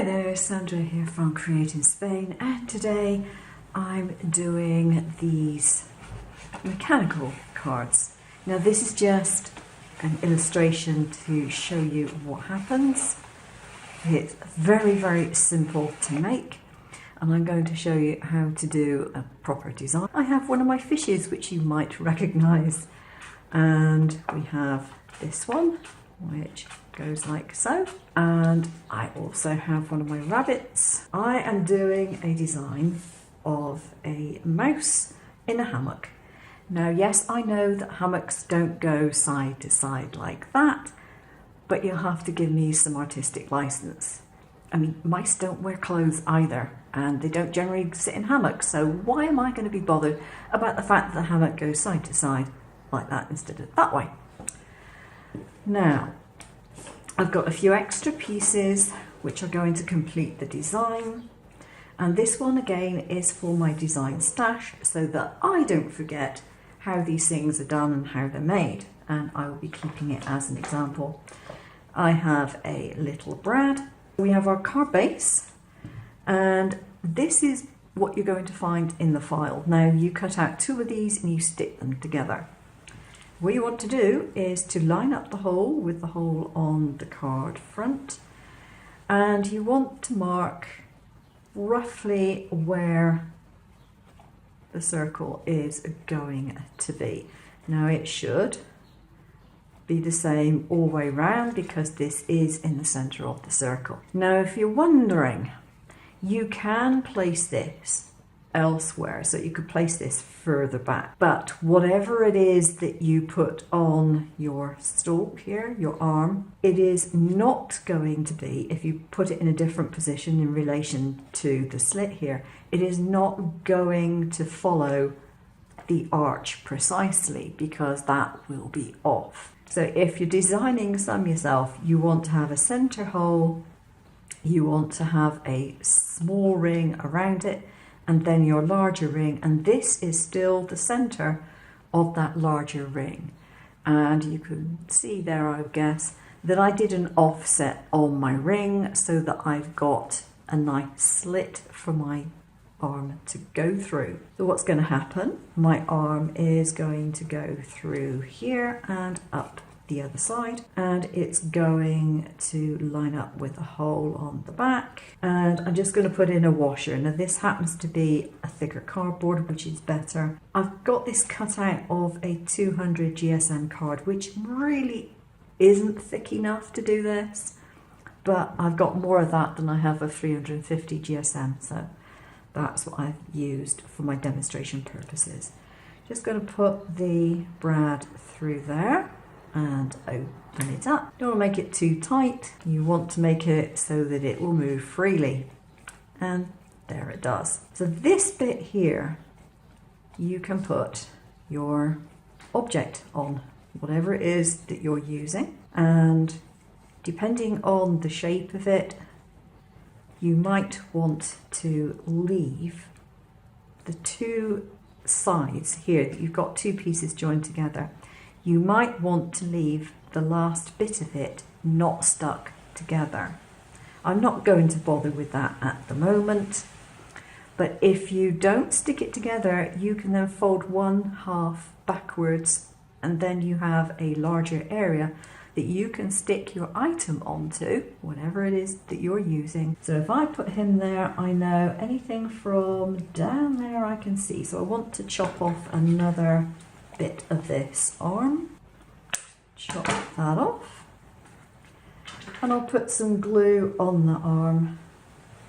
Hi there, Sandra here from Createinspain, and today I'm doing these mechanical cards. Now this is just an illustration to show you what happens. It's very simple to make, and I'm going to show you how to do a proper design. I have one of my fishes which you might recognise, and we have this one which goes like so, and I also have one of my rabbits. I am doing a design of a mouse in a hammock. Now yes, I know that hammocks don't go side to side like that, but you'll have to give me some artistic license. I mean, mice don't wear clothes either, and they don't generally sit in hammocks, so why am I going to be bothered about the fact that the hammock goes side to side like that instead of that way? Now, I've got a few extra pieces which are going to complete the design, and this one again is for my design stash so that I don't forget how these things are done and how they're made, and I will be keeping it as an example. I have a little brad. We have our card base, and this is what you're going to find in the file. Now you cut out two of these and you stick them together. What you want to do is to line up the hole with the hole on the card front, and you want to mark roughly where the circle is going to be. Now it should be the same all the way around because this is in the center of the circle. Now if you're wondering, you can place this elsewhere, so you could place this further back, but whatever it is that you put on your stalk here, your arm, it is not going to be, if you put it in a different position in relation to the slit here, it is not going to follow the arch precisely because that will be off. So if you're designing some yourself, you want to have a center hole, you want to have a small ring around it, and then your larger ring, and this is still the center of that larger ring. And you can see there, I guess, that I did an offset on my ring so that I've got a nice slit for my arm to go through. So what's going to happen, my arm is going to go through here and up the other side, and it's going to line up with a hole on the back, and I'm just going to put in a washer. Now this happens to be a thicker cardboard, which is better. I've got this cut out of a 200 GSM card, which really isn't thick enough to do this, but I've got more of that than I have of 350 GSM, so that's what I've used for my demonstration purposes. Just going to put the brad through there and open it up. You don't want to make it too tight, you want to make it so that it will move freely, and there it does. So this bit here, you can put your object on, whatever it is that you're using, and depending on the shape of it, you might want to leave the two sides here that you've got two pieces joined together. You might want to leave the last bit of it not stuck together. I'm not going to bother with that at the moment, but if you don't stick it together, you can then fold one half backwards, and then you have a larger area that you can stick your item onto, whatever it is that you're using. So if I put him there, I know anything from down there I can see. So I want to chop off another bit of this arm, chop that off, and I'll put some glue on the arm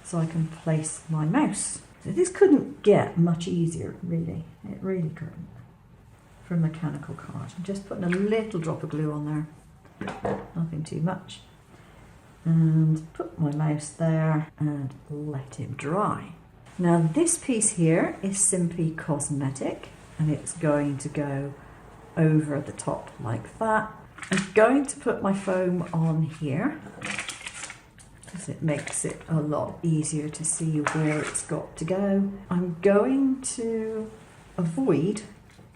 so I can place my mouse. So this couldn't get much easier, really. It really couldn't, for a mechanical card. I'm just putting a little drop of glue on there, nothing too much, and put my mouse there and let it dry. Now this piece here is simply cosmetic, and it's going to go over the top like that. I'm going to put my foam on here because it makes it a lot easier to see where it's got to go. I'm going to avoid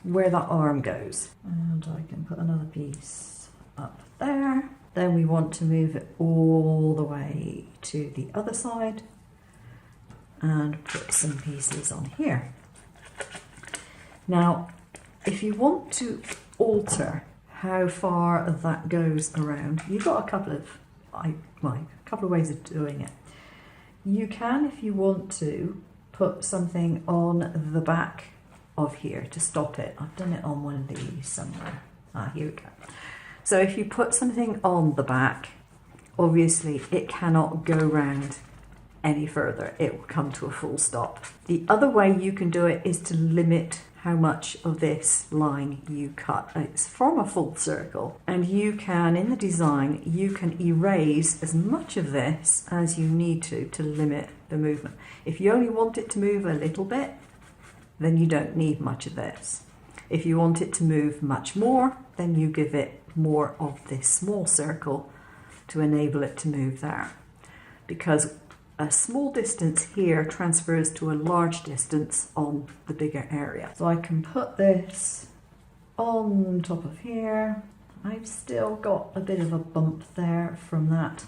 where that arm goes, and I can put another piece up there, Then we want to move it all the way to the other side and put some pieces on here. Now, if you want to alter how far that goes around, you've got a couple of ways of doing it. You can, if you want to, put something on the back of here to stop it. I've done it on one of these somewhere. Here we go. So if you put something on the back, obviously it cannot go round any further. It will come to a full stop. The other way you can do it is to limit how much of this line you cut. It's from a full circle, and you can, in the design, you can erase as much of this as you need to limit the movement. If you only want it to move a little bit, then you don't need much of this. If you want it to move much more, then you give it more of this small circle to enable it to move there. Because a small distance here transfers to a large distance on the bigger area. So I can put this on top of here. I've still got a bit of a bump there from that.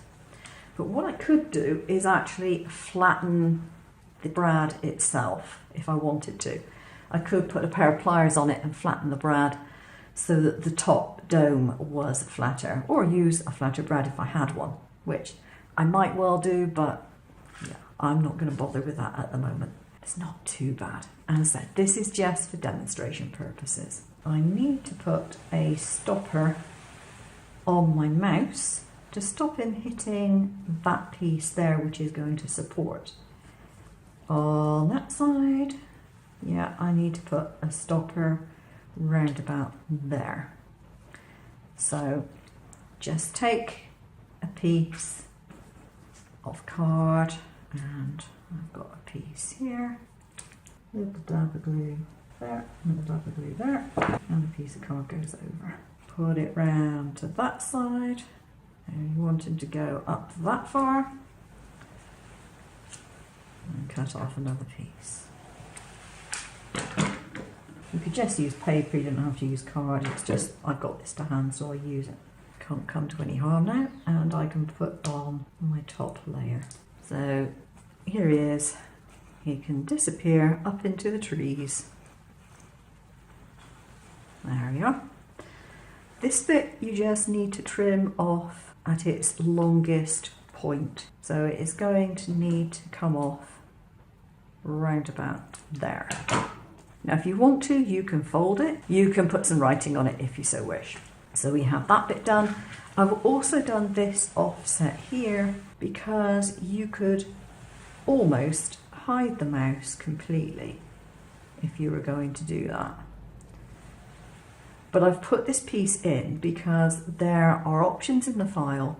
But what I could do is actually flatten the brad itself if I wanted to. I could put a pair of pliers on it and flatten the brad so that the top dome was flatter, or use a flatter brad if I had one, which I might well do, but yeah, I'm not going to bother with that at the moment. It's not too bad. As I said, this is just for demonstration purposes. I need to put a stopper on my mouse to stop him hitting that piece there, which is going to support. On that side, yeah, I need to put a stopper round about there. So just take a piece of card, and I've got a piece here, a little dab of glue there, another dab of glue there, and a piece of card goes over. Put it round to that side, and you want him to go up that far, and cut off another piece. You could just use paper, you don't have to use card, it's just I've got this to hand so I use it. Can't come to any harm now, and I can put on my top layer. So here he is, he can disappear up into the trees. There we are. This bit you just need to trim off at its longest point. So it is going to need to come off round about there. Now if you want to, you can fold it. You can put some writing on it if you so wish. So we have that bit done. I've also done this offset here because you could almost hide the mouse completely if you were going to do that. But I've put this piece in because there are options in the file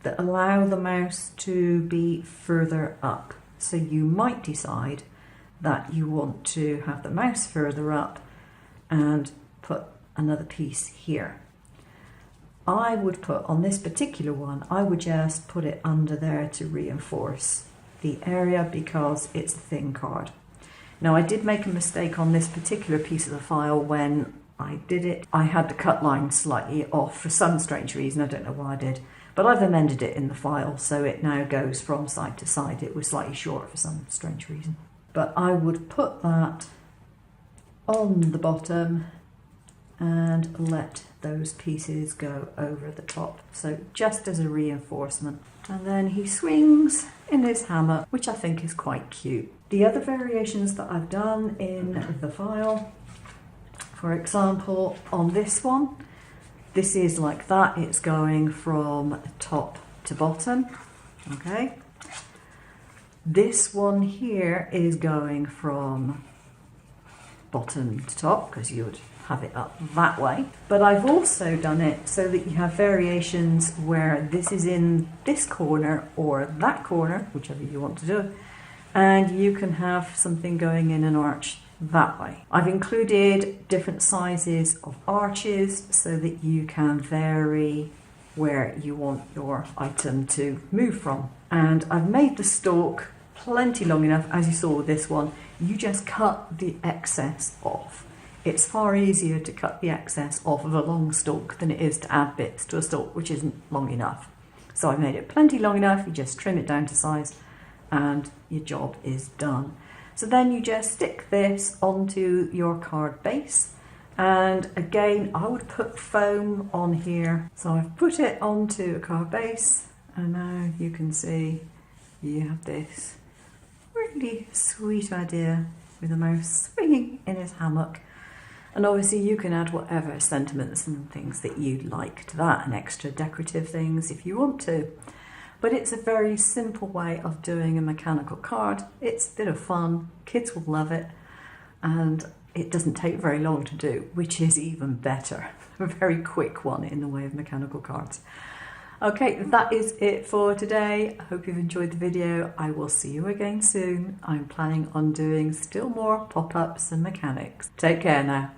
that allow the mouse to be further up. So you might decide that you want to have the mouse further up and put another piece here. I would put, on this particular one, I would just put it under there to reinforce the area because it's a thin card. Now I did make a mistake on this particular piece of the file when I did it. I had the cut line slightly off for some strange reason, I don't know why I did, but I've amended it in the file so it now goes from side to side. It was slightly short for some strange reason. But I would put that on the bottom and let those pieces go over the top. So just as a reinforcement. And then he swings in his hammock, which I think is quite cute. The other variations that I've done in the file, for example, on this one, this is like that. It's going from top to bottom, okay? This one here is going from bottom to top because you would have it up that way. But I've also done it so that you have variations where this is in this corner or that corner, whichever you want to do, and you can have something going in an arch that way. I've included different sizes of arches so that you can vary where you want your item to move from. And I've made the stalk plenty long enough, as you saw with this one. You just cut the excess off. It's far easier to cut the excess off of a long stalk than it is to add bits to a stalk which isn't long enough. So I've made it plenty long enough, you just trim it down to size and your job is done. So then you just stick this onto your card base, and again I would put foam on here. So I've put it onto a card base and now you can see you have this really sweet idea with a mouse swinging in his hammock. And obviously you can add whatever sentiments and things that you'd like to that, and extra decorative things if you want to. But it's a very simple way of doing a mechanical card. It's a bit of fun, kids will love it, and it doesn't take very long to do, which is even better. A very quick one in the way of mechanical cards. Okay, that is it for today. I hope you've enjoyed the video. I will see you again soon. I'm planning on doing still more pop-ups and mechanics. Take care now.